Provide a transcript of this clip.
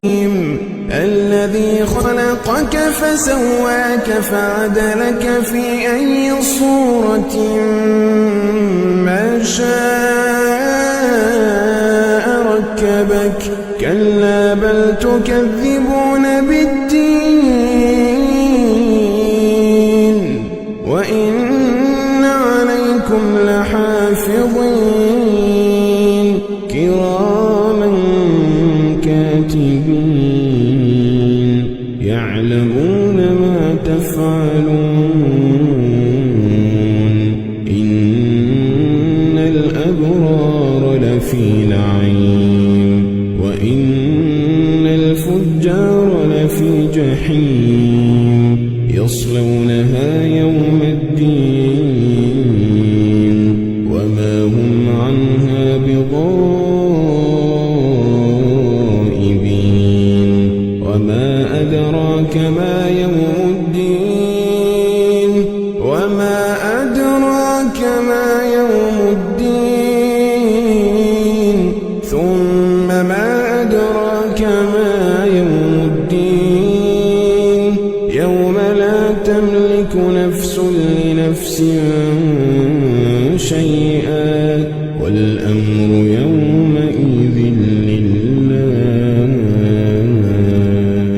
الذي خلقك فسواك فعدلك في أي صورة ما شاء ركبك كلا بل تكذبون بالدين وإن عليكم لحافظين كراما كاتبين يعلمون ما تفعلون إن الأبرار لفي نعيم وإن الفجار لفي جحيم يصلونها يوم الدين وما هم عنها بغائبين وما أدراك ما يوم الدين وما أدراك ما يوم الدين ثم ما أدراك ما يوم الدين يوم لا تملك نفس لنفس شيئا والأمر يوم